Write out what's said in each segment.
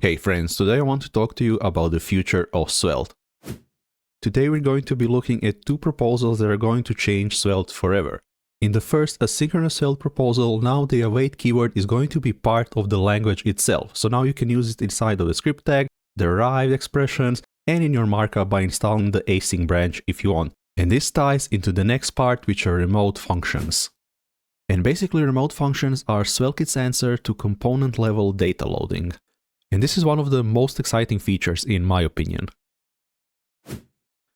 Hey friends, today I want to talk to you about the future of Svelte. Today we're going to be looking at two proposals that are going to change Svelte forever. In the first Asynchronous Svelte proposal, now the await keyword is going to be part of the language itself. So now you can use it inside of the script tag, derived expressions, and in your markup by installing the async branch if you want. And this ties into the next part, which are remote functions. And basically remote functions are SvelteKit's answer to component level data loading. And this is one of the most exciting features in my opinion.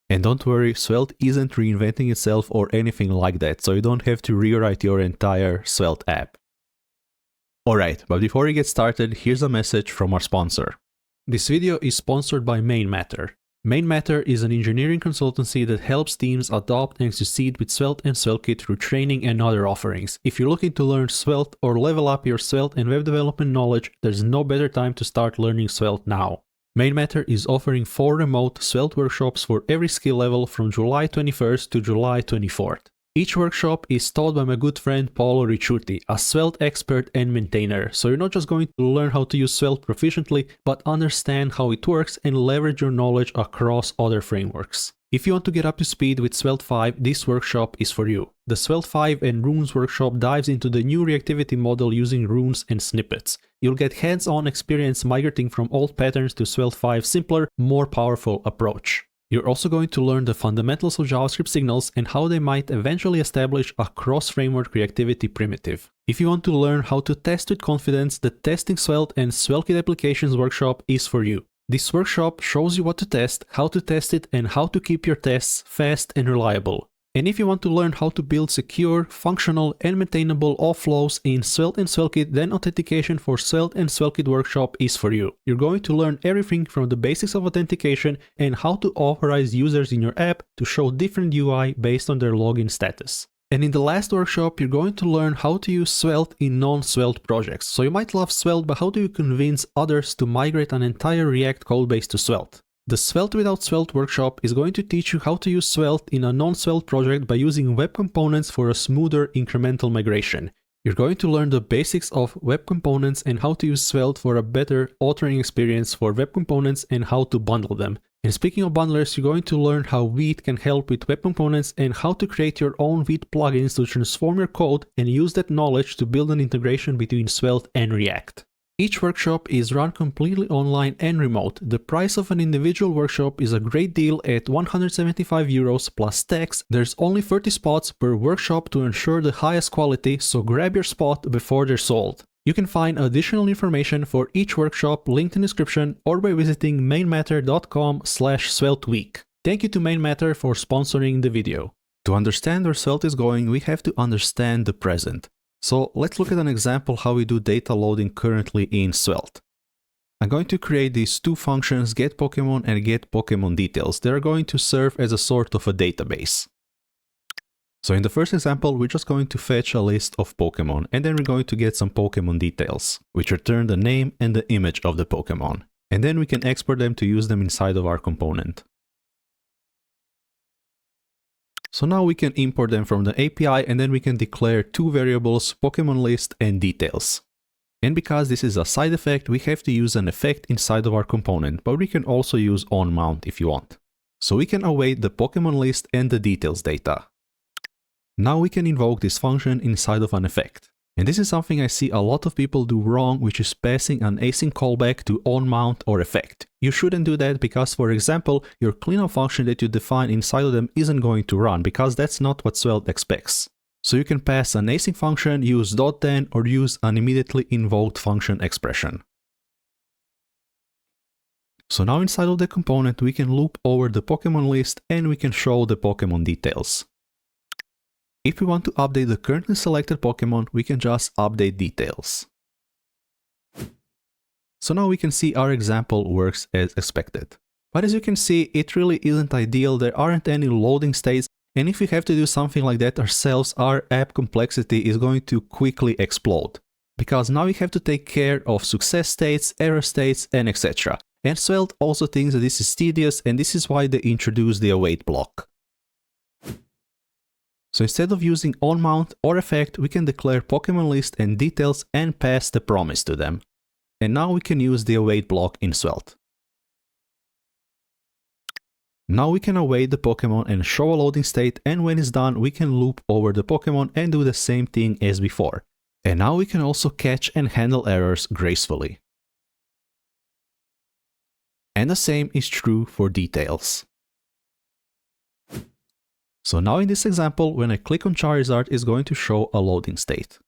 And don't worry, Svelte isn't reinventing itself or anything like that, so you don't have to rewrite your entire Svelte app. Alright, but before we get started, here's a message from our sponsor. This video is sponsored by Mainmatter. Mainmatter is an engineering consultancy that helps teams adopt and succeed with Svelte and SvelteKit through training and other offerings. If you're looking to learn Svelte or level up your Svelte and web development knowledge, there's no better time to start learning Svelte now. Mainmatter is offering 4 remote Svelte workshops for every skill level from July 21st to July 24th. Each workshop is taught by my good friend Paolo Ricciuti, a Svelte expert and maintainer, so you're not just going to learn how to use Svelte proficiently, but understand how it works and leverage your knowledge across other frameworks. If you want to get up to speed with Svelte 5, this workshop is for you. The Svelte 5 and Runes workshop dives into the new reactivity model using runes and snippets. You'll get hands-on experience migrating from old patterns to Svelte 5's simpler, more powerful approach. You're also going to learn the fundamentals of JavaScript signals and how they might eventually establish a cross-framework reactivity primitive. If you want to learn how to test with confidence, the Testing Svelte and SvelteKit Applications workshop is for you. This workshop shows you what to test, how to test it, and how to keep your tests fast and reliable. And if you want to learn how to build secure, functional, and maintainable offlows in Svelte and SvelteKit, then Authentication for Svelte and SvelteKit workshop is for you. You're going to learn everything from the basics of authentication and how to authorize users in your app to show different UI based on their login status. And in the last workshop, you're going to learn how to use Svelte in non-Svelte projects. So you might love Svelte, but how do you convince others to migrate an entire React codebase to Svelte? The Svelte without Svelte workshop is going to teach you how to use Svelte in a non-Svelte project by using web components for a smoother incremental migration. You're going to learn the basics of web components and how to use Svelte for a better authoring experience for web components and how to bundle them. And speaking of bundlers, you're going to learn how Vite can help with web components and how to create your own Vite plugins to transform your code and use that knowledge to build an integration between Svelte and React. Each workshop is run completely online and remote. The price of an individual workshop is a great deal at €175 plus tax. There's only 30 spots per workshop to ensure the highest quality, so grab your spot before they're sold. You can find additional information for each workshop linked in the description or by visiting mainmatter.com/SvelteWeek. Thank you to Mainmatter for sponsoring the video. To understand where Svelte is going, we have to understand the present. So let's look at an example how we do data loading currently in Svelte. I'm going to create these two functions, getPokemon and getPokemonDetails. They're going to serve as a sort of a database. So in the first example, we're just going to fetch a list of Pokemon, and then we're going to get some Pokemon details, which return the name and the image of the Pokemon. And then we can export them to use them inside of our component. So now we can import them from the API, and then we can declare two variables, Pokemon list and details. And because this is a side effect, we have to use an effect inside of our component, but we can also use onMount if you want. So we can await the Pokemon list and the details data. Now we can invoke this function inside of an effect. And this is something I see a lot of people do wrong, which is passing an async callback to onMount or effect. You shouldn't do that because, for example, your cleanup function that you define inside of them isn't going to run because that's not what Svelte expects. So you can pass an async function, use .then, or use an immediately invoked function expression. So now inside of the component we can loop over the Pokemon list and we can show the Pokemon details. If we want to update the currently selected Pokemon, we can just update details. So now we can see our example works as expected. But as you can see, it really isn't ideal, there aren't any loading states, and if we have to do something like that ourselves, our app complexity is going to quickly explode. Because now we have to take care of success states, error states, and etc. And Svelte also thinks that this is tedious, and this is why they introduced the await block. So instead of using onMount or effect, we can declare Pokemon list and details and pass the promise to them. and now we can use the await block in Svelte. Now we can await the Pokemon and show a loading state, and when it's done, we can loop over the Pokemon and do the same thing as before. And now we can also catch and handle errors gracefully. And the same is true for details. So now in this example, when I click on Charizard, it's going to show a loading state.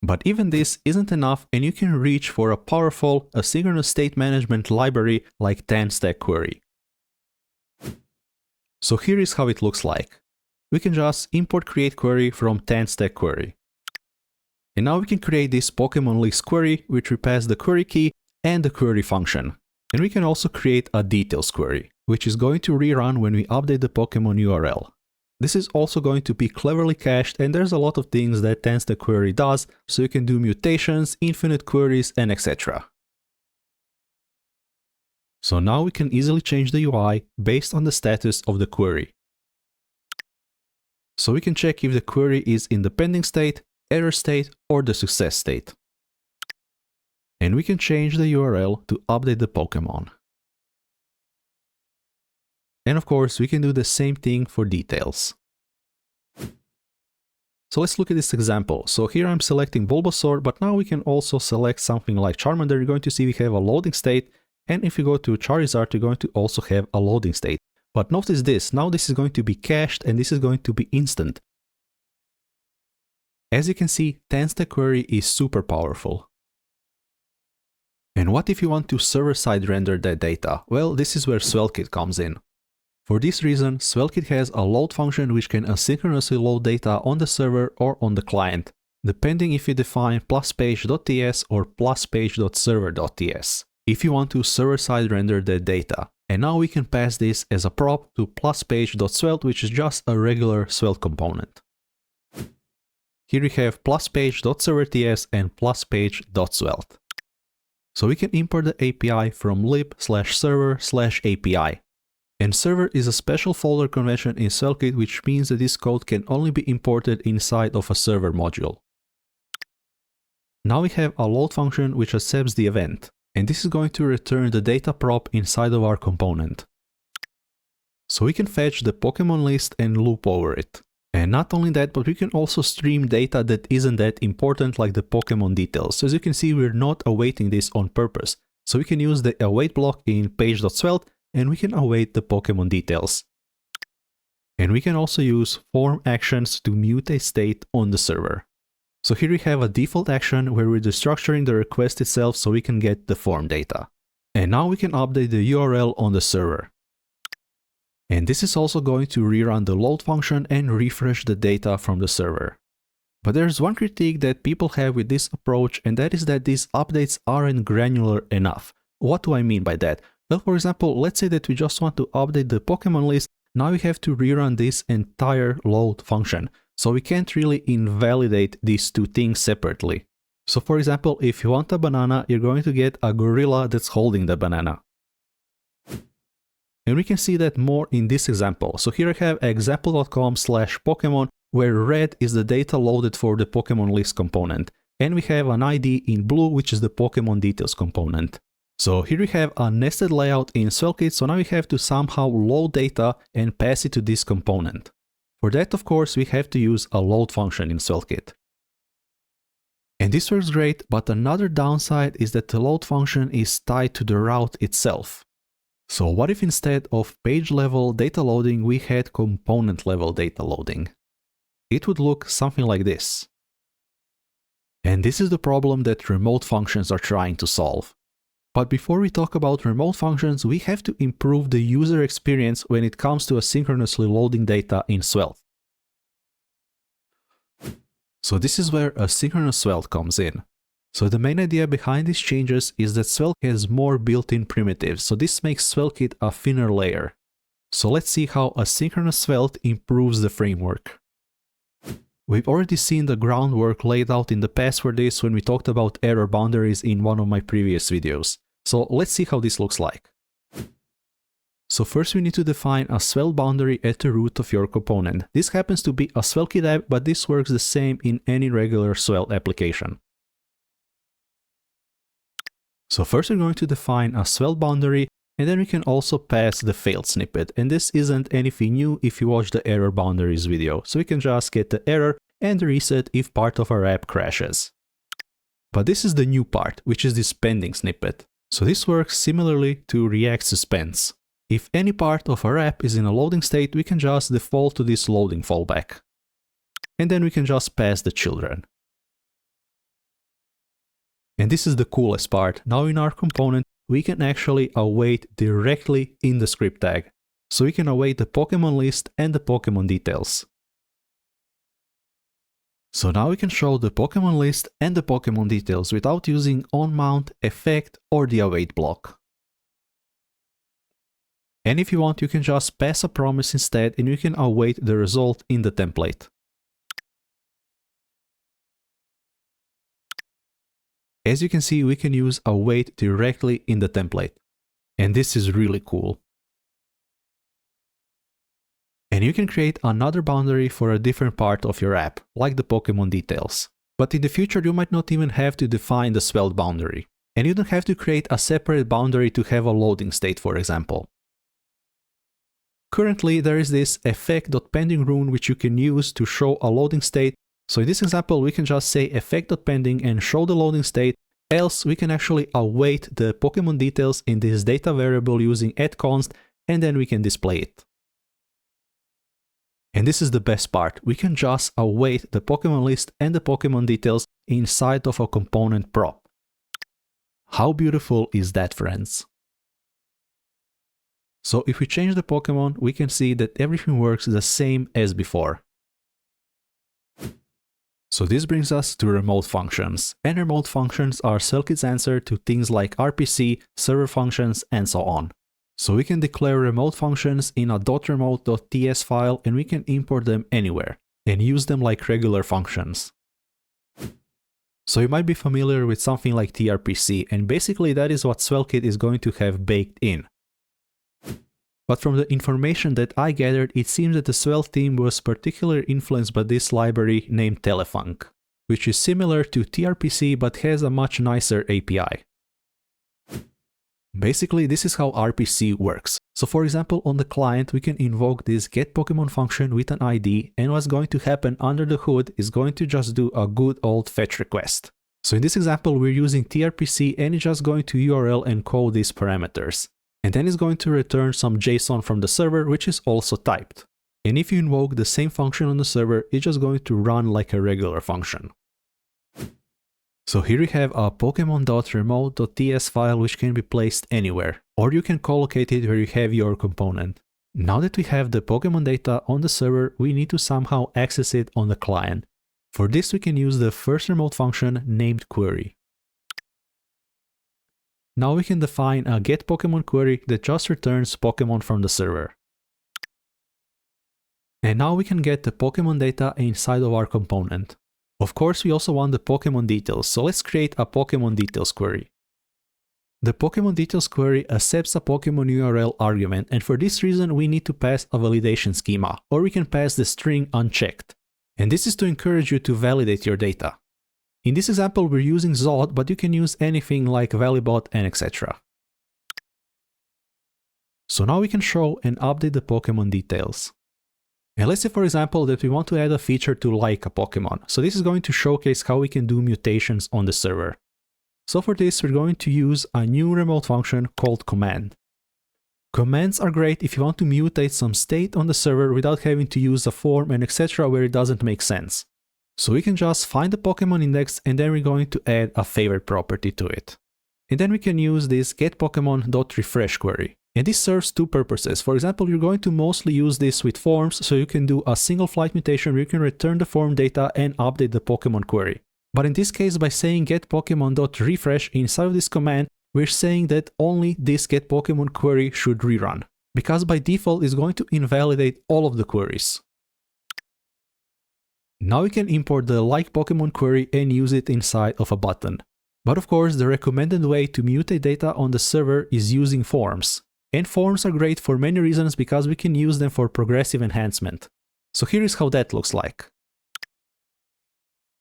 But even this isn't enough, and you can reach for a powerful asynchronous state management library like 10-stack query. So here is how it looks like. We can just import create query from 10-stack query. And now we can create this Pokemon list query, which we pass the query key and the query function. And we can also create a details query, which is going to rerun when we update the Pokemon URL. This is also going to be cleverly cached, and there's a lot of things that 10-stack query does, so you can do mutations, infinite queries, and etc. So now we can easily change the UI based on the status of the query. So we can check if the query is in the pending state, error state, or the success state. And we can change the URL to update the Pokemon. And of course, we can do the same thing for details. So let's look at this example. So here I'm selecting Bulbasaur, but now we can also select something like Charmander. You're going to see we have a loading state. And if you go to Charizard, you're going to also have a loading state. But notice this, now this is going to be cached and this is going to be instant. As you can see, 10-stack query is super powerful. And what if you want to server-side render that data? Well, this is where SvelteKit comes in. For this reason, SvelteKit has a load function which can asynchronously load data on the server or on the client, depending if you define +page.ts or +page.server.ts. If you want to server-side render the data. And now we can pass this as a prop to +page.svelte, which is just a regular Svelte component. Here we have +page.server.ts and +page.svelte. So we can import the API from lib/server/API. And server is a special folder convention in SvelteKit, which means that this code can only be imported inside of a server module. Now we have a load function which accepts the event. And this is going to return the data prop inside of our component. So we can fetch the Pokemon list and loop over it. And not only that, but we can also stream data that isn't that important, like the Pokemon details. So as you can see, we're not awaiting this on purpose. So we can use the await block in page.svelte and we can await the Pokemon details. And we can also use form actions to mutate state on the server. So here we have a default action where we're destructuring the request itself so we can get the form data. And now we can update the URL on the server. And this is also going to rerun the load function and refresh the data from the server. But there's one critique that people have with this approach, and that is that these updates aren't granular enough. What do I mean by that? Well, for example, let's say that we just want to update the Pokemon list. Now we have to rerun this entire load function. So we can't really invalidate these two things separately. So for example, if you want a banana, you're going to get a gorilla that's holding the banana. And we can see that more in this example. So here I have example.com/Pokemon, where red is the data loaded for the Pokemon list component. And we have an ID in blue, which is the Pokemon details component. So here we have a nested layout in SvelteKit, so now we have to somehow load data and pass it to this component. For that, of course, we have to use a load function in SvelteKit. And this works great, but another downside is that the load function is tied to the route itself. So what if instead of page level data loading, we had component level data loading? It would look something like this. And this is the problem that remote functions are trying to solve. But before we talk about remote functions, we have to improve the user experience when it comes to asynchronously loading data in Svelte. So this is where Asynchronous Svelte comes in. So the main idea behind these changes is that Svelte has more built-in primitives, so this makes SvelteKit a thinner layer. So let's see how Asynchronous Svelte improves the framework. We've already seen the groundwork laid out in the past for this when we talked about error boundaries in one of my previous videos. So let's see how this looks like. So first we need to define a Svelte boundary at the root of your component. This happens to be a SvelteKit app, but this works the same in any regular Svelte application. So first we're going to define a Svelte boundary, and then we can also pass the failed snippet. And this isn't anything new if you watch the error boundaries video. So we can just get the error and reset if part of our app crashes. But this is the new part, which is this pending snippet. So this works similarly to React suspense. If any part of our app is in a loading state, we can just default to this loading fallback. And then we can just pass the children. And this is the coolest part. Now in our component, we can actually await directly in the script tag. So we can await the Pokemon list and the Pokemon details. So now we can show the Pokemon list and the Pokemon details without using onMount, effect, or the await block. And if you want, you can just pass a promise instead and you can await the result in the template. As you can see, we can use await directly in the template. And this is really cool. And you can create another boundary for a different part of your app, like the Pokemon details. But in the future, you might not even have to define the Svelte boundary. And you don't have to create a separate boundary to have a loading state, for example. Currently, there is this effect.pending rune which you can use to show a loading state. So in this example, we can just say effect.pending and show the loading state, else we can actually await the Pokemon details in this data variable using @const, and then we can display it. And this is the best part, we can just await the Pokemon list and the Pokemon details inside of a component prop. How beautiful is that, friends? So if we change the Pokemon, we can see that everything works the same as before. So this brings us to remote functions, and remote functions are SvelteKit's answer to things like RPC, server functions, and so on. So we can declare remote functions in a .remote.ts file and we can import them anywhere and use them like regular functions. So you might be familiar with something like trpc, and basically that is what SvelteKit is going to have baked in. But from the information that I gathered, it seems that the Svelte team was particularly influenced by this library named Telefunc, which is similar to trpc but has a much nicer API. Basically, this is how RPC works. So for example, on the client, we can invoke this getPokemon function with an ID, and what's going to happen under the hood is going to just do a good old fetch request. So in this example, we're using trpc and it's just going to URL and code these parameters. And then it's going to return some JSON from the server, which is also typed. And if you invoke the same function on the server, it's just going to run like a regular function. So here we have a pokemon.remote.ts file which can be placed anywhere, or you can collocate it where you have your component. Now that we have the Pokemon data on the server, we need to somehow access it on the client. For this, we can use the first remote function named query. Now we can define a getPokemon query that just returns Pokemon from the server. And now we can get the Pokemon data inside of our component. Of course, we also want the Pokemon details, so let's create a Pokemon details query. The Pokemon details query accepts a Pokemon URL argument, and for this reason we need to pass a validation schema, or we can pass the string unchecked. And this is to encourage you to validate your data. In this example, we're using Zod, but you can use anything like Valibot and etc. So now we can show and update the Pokemon details. And let's say, for example, that we want to add a feature to like a Pokemon. So this is going to showcase how we can do mutations on the server. So for this, we're going to use a new remote function called command. Commands are great if you want to mutate some state on the server without having to use a form and etc. where it doesn't make sense. So we can just find the Pokemon index and then we're going to add a favorite property to it. And then we can use this getPokemon.refresh query. And this serves two purposes. For example, you're going to mostly use this with forms, so you can do a single flight mutation where you can return the form data and update the Pokemon query. But in this case, by saying getPokemon.refresh inside of this command, we're saying that only this getPokemon query should rerun, because by default it's going to invalidate all of the queries. Now we can import the like Pokemon query and use it inside of a button. But of course, the recommended way to mutate data on the server is using forms. And forms are great for many reasons because we can use them for progressive enhancement. So here is how that looks like.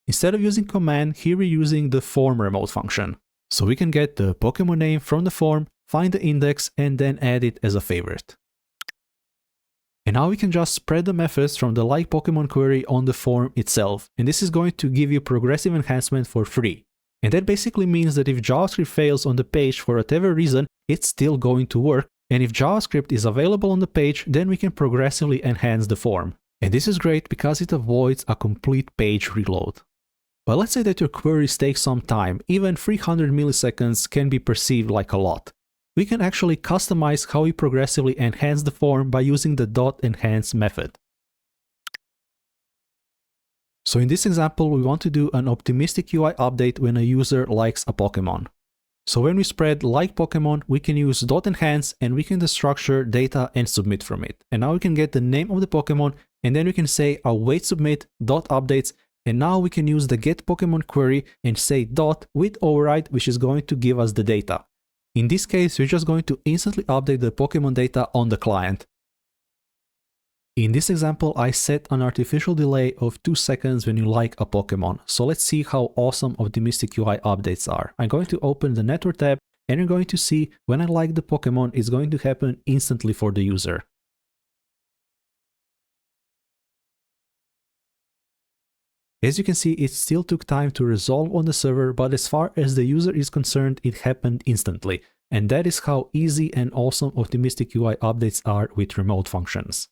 Instead of using command, here we're using the form remote function. So we can get the Pokemon name from the form, find the index, and then add it as a favorite. And now we can just spread the methods from the like Pokemon query on the form itself, and this is going to give you progressive enhancement for free. And that basically means that if JavaScript fails on the page for whatever reason, it's still going to work, and if JavaScript is available on the page, then we can progressively enhance the form. And this is great because it avoids a complete page reload. But let's say that your queries take some time, even 300 milliseconds can be perceived like a lot. We can actually customize how we progressively enhance the form by using the .enhance method. So in this example, we want to do an optimistic UI update when a user likes a Pokemon. So when we spread like Pokemon, we can use .enhance and we can destructure data and submit from it. And now we can get the name of the Pokemon, and then we can say await submit .updates, and now we can use the get Pokemon query and say dot with override, which is going to give us the data. In this case, we're just going to instantly update the Pokemon data on the client. In this example, I set an artificial delay of 2 seconds when you like a Pokemon. So let's see how awesome optimistic UI updates are. I'm going to open the network tab, and you're going to see when I like the Pokemon, it's going to happen instantly for the user. As you can see, it still took time to resolve on the server, but as far as the user is concerned, it happened instantly. And that is how easy and awesome optimistic UI updates are with remote functions.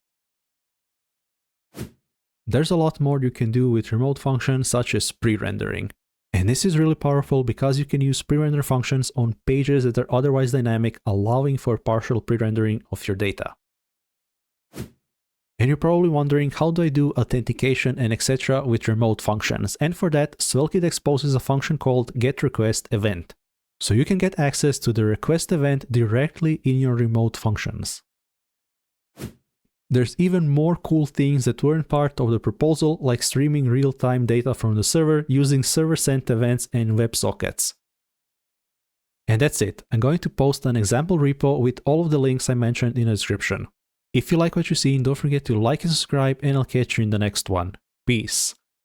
There's a lot more you can do with remote functions, such as pre-rendering. And this is really powerful because you can use pre-render functions on pages that are otherwise dynamic, allowing for partial pre-rendering of your data. And you're probably wondering, how do I do authentication and etc. with remote functions? And for that, SvelteKit exposes a function called getRequestEvent. So you can get access to the request event directly in your remote functions. There's even more cool things that weren't part of the proposal, like streaming real-time data from the server using server-sent events and WebSockets. And that's it. I'm going to post an example repo with all of the links I mentioned in the description. If you like what you're seeing, don't forget to like and subscribe, and I'll catch you in the next one. Peace.